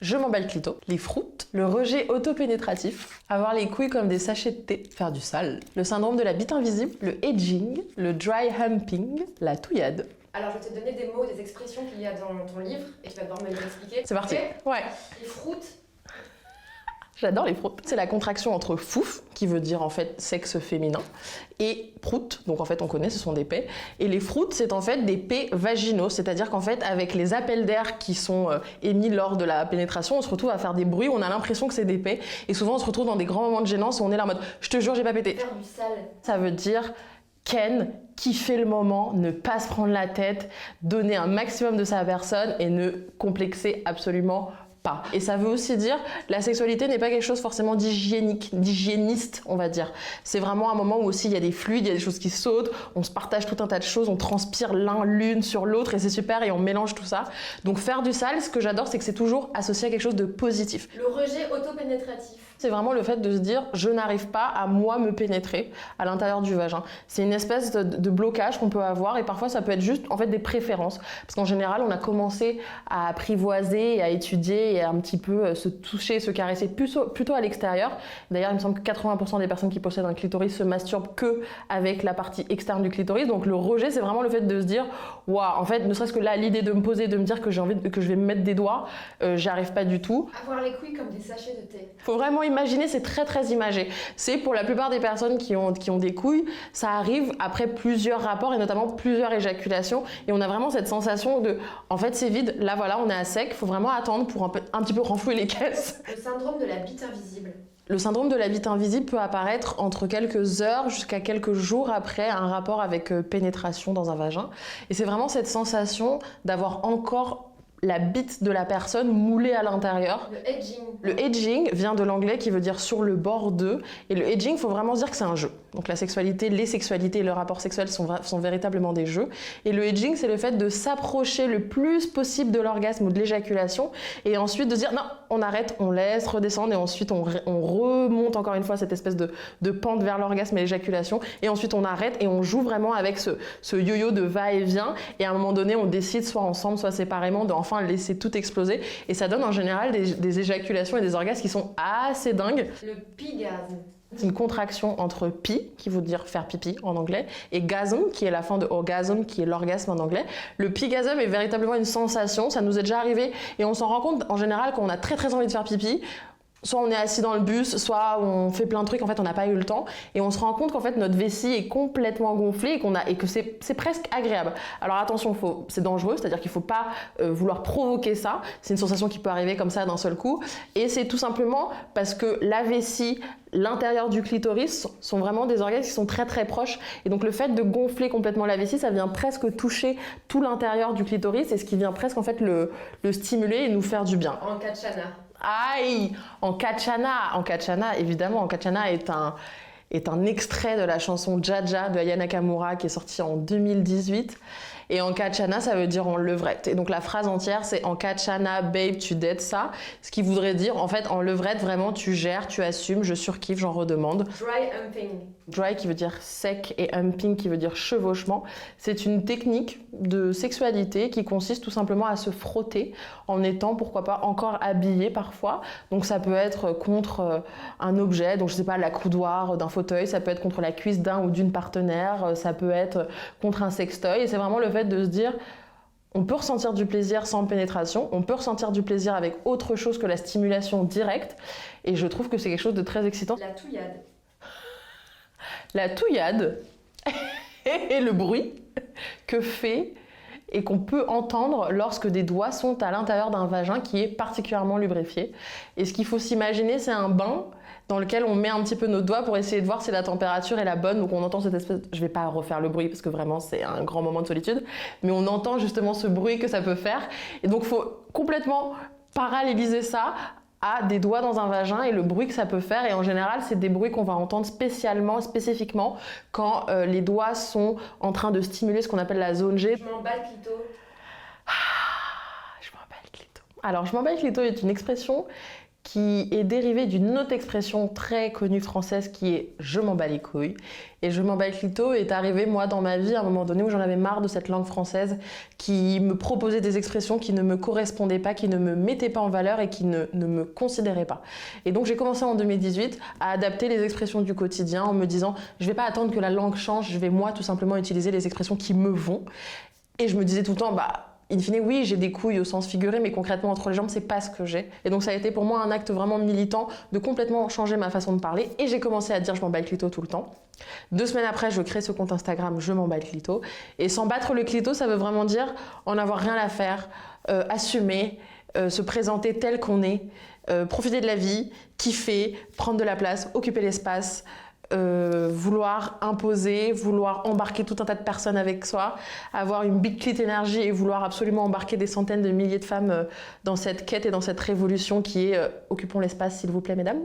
Je m'emballe clito, les froutes, le rejet autopénétratif, avoir les couilles comme des sachets de thé, faire du sale, le syndrome de la bite invisible, le edging, le dry humping, la touillade. Alors je vais te donner des mots, des expressions qu'il y a dans ton livre et tu vas devoir me les expliquer. C'est parti. Okay. Ouais. Les froutes. J'adore les froutes. C'est la contraction entre fouf, qui veut dire en fait sexe féminin, et prout, donc en fait on connaît, ce sont des pets. Et les froutes, c'est en fait des pets vaginaux, c'est-à-dire qu'en fait avec les appels d'air qui sont émis lors de la pénétration, on se retrouve à faire des bruits, on a l'impression que c'est des pets, et souvent on se retrouve dans des grands moments de gênance où on est là en mode « je te jure, j'ai pas pété ». Faire du sale. Ça veut dire ken, kiffer le moment, ne pas se prendre la tête, donner un maximum de sa personne et ne complexer absolument pas. Et ça veut aussi dire, la sexualité n'est pas quelque chose forcément d'hygiénique, d'hygiéniste, on va dire. C'est vraiment un moment où aussi il y a des fluides, il y a des choses qui sautent, on se partage tout un tas de choses, on transpire l'une sur l'autre et c'est super et on mélange tout ça. Donc faire du sale, ce que j'adore, c'est que c'est toujours associé à quelque chose de positif. Le rejet autopénétratif. C'est vraiment le fait de se dire, je n'arrive pas à moi me pénétrer à l'intérieur du vagin. C'est une espèce de blocage qu'on peut avoir et parfois ça peut être juste en fait des préférences. Parce qu'en général, on a commencé à apprivoiser et à étudier et à un petit peu se toucher, se caresser plutôt à l'extérieur. D'ailleurs, il me semble que 80% des personnes qui possèdent un clitoris se masturbent que avec la partie externe du clitoris. Donc le rejet, c'est vraiment le fait de se dire, waouh, en fait, ne serait-ce que là, l'idée de me poser, de me dire que j'ai envie que je vais me mettre des doigts, j'y arrive pas du tout. Avoir les couilles comme des sachets de thé. Faut vraiment imaginer, c'est très imagé. C'est pour la plupart des personnes qui ont des couilles, ça arrive après plusieurs rapports et notamment plusieurs éjaculations et on a vraiment cette sensation de, en fait c'est vide, là voilà on est à sec, faut vraiment attendre pour un petit peu renflouer les caisses. Le syndrome de la bite invisible. Le syndrome de la bite invisible peut apparaître entre quelques heures jusqu'à quelques jours après un rapport avec pénétration dans un vagin et c'est vraiment cette sensation d'avoir encore la bite de la personne moulée à l'intérieur. Le edging. Le edging vient de l'anglais qui veut dire sur le bord de. Et le edging, il faut vraiment se dire que c'est un jeu. Donc la sexualité, les sexualités et le rapport sexuel sont véritablement des jeux. Et le edging, c'est le fait de s'approcher le plus possible de l'orgasme ou de l'éjaculation. Et ensuite de dire non, on arrête, on laisse redescendre. Et ensuite on remonte encore une fois cette espèce de pente vers l'orgasme et l'éjaculation. Et ensuite on arrête et on joue vraiment avec ce yo-yo de va-et-vient. Et à un moment donné, on décide soit ensemble, soit séparément de enfin laisser tout exploser et ça donne en général des éjaculations et des orgasmes qui sont assez dingues. Le pigasme. C'est une contraction entre pi, qui veut dire faire pipi en anglais, et gasm, qui est la fin de orgasm, qui est l'orgasme en anglais. Le pigasm est véritablement une sensation, ça nous est déjà arrivé et on s'en rend compte en général quand on a très envie de faire pipi. Soit on est assis dans le bus, soit on fait plein de trucs, en fait on n'a pas eu le temps et on se rend compte qu'en fait notre vessie est complètement gonflée et que c'est presque agréable. Alors attention, c'est dangereux, c'est-à-dire qu'il ne faut pas vouloir provoquer ça, c'est une sensation qui peut arriver comme ça d'un seul coup et c'est tout simplement parce que la vessie, l'intérieur du clitoris sont vraiment des organes qui sont très proches et donc le fait de gonfler complètement la vessie, ça vient presque toucher tout l'intérieur du clitoris et ce qui vient presque en fait le stimuler et nous faire du bien. En Katchana. Aïe! En Katchana, évidemment, en Katchana est un extrait de la chanson Jaja de Aya Nakamura qui est sortie en 2018. Et en Katchana, ça veut dire en levrette. Et donc la phrase entière, c'est en Katchana, babe, tu dead ça. Ce qui voudrait dire, en fait, en levrette, vraiment, tu gères, tu assumes, je surkiffe, j'en redemande. Dry humping. Dry qui veut dire sec et humping qui veut dire chevauchement. C'est une technique de sexualité qui consiste tout simplement à se frotter en étant, pourquoi pas, encore habillé parfois. Donc ça peut être contre un objet, donc je sais pas, la coudoir d'un fauteuil, ça peut être contre la cuisse d'un ou d'une partenaire, ça peut être contre un sextoy. Et c'est vraiment le fait de se dire, on peut ressentir du plaisir sans pénétration, on peut ressentir du plaisir avec autre chose que la stimulation directe. Et je trouve que c'est quelque chose de très excitant. La touillade. La touillade est le bruit que fait et qu'on peut entendre lorsque des doigts sont à l'intérieur d'un vagin qui est particulièrement lubrifié. Et ce qu'il faut s'imaginer, c'est un bain dans lequel on met un petit peu nos doigts pour essayer de voir si la température est la bonne. Donc on entend cette espèce... Je vais pas refaire le bruit parce que vraiment c'est un grand moment de solitude, mais on entend justement ce bruit que ça peut faire. Et donc il faut complètement paralléliser ça à des doigts dans un vagin et le bruit que ça peut faire. Et en général, c'est des bruits qu'on va entendre spécifiquement quand les doigts sont en train de stimuler ce qu'on appelle la zone G. Je m'emballe clito. Je m'emballe clito. Alors, je m'emballe clito est une expression qui est dérivé d'une autre expression très connue française qui est « je m'en bats les couilles ». Et « je m'en bats le clito » est arrivé, moi, dans ma vie, à un moment donné où j'en avais marre de cette langue française qui me proposait des expressions qui ne me correspondaient pas, qui ne me mettaient pas en valeur et qui ne me considéraient pas. Et donc j'ai commencé en 2018 à adapter les expressions du quotidien en me disant « je ne vais pas attendre que la langue change, je vais moi tout simplement utiliser les expressions qui me vont ». Et je me disais tout le temps « in fine, oui, j'ai des couilles au sens figuré, mais concrètement, entre les jambes, c'est pas ce que j'ai. » Et donc, ça a été pour moi un acte vraiment militant de complètement changer ma façon de parler. Et j'ai commencé à dire « je m'en bats le clito » tout le temps. 2 semaines après, je crée ce compte Instagram « je m'en bats le clito ». Et s'en battre le clito, ça veut vraiment dire en avoir rien à faire, assumer, se présenter tel qu'on est, profiter de la vie, kiffer, prendre de la place, occuper l'espace, vouloir imposer, vouloir embarquer tout un tas de personnes avec soi, avoir une big clit énergie et vouloir absolument embarquer des centaines de milliers de femmes dans cette quête et dans cette révolution qui est occupons l'espace s'il vous plaît mesdames.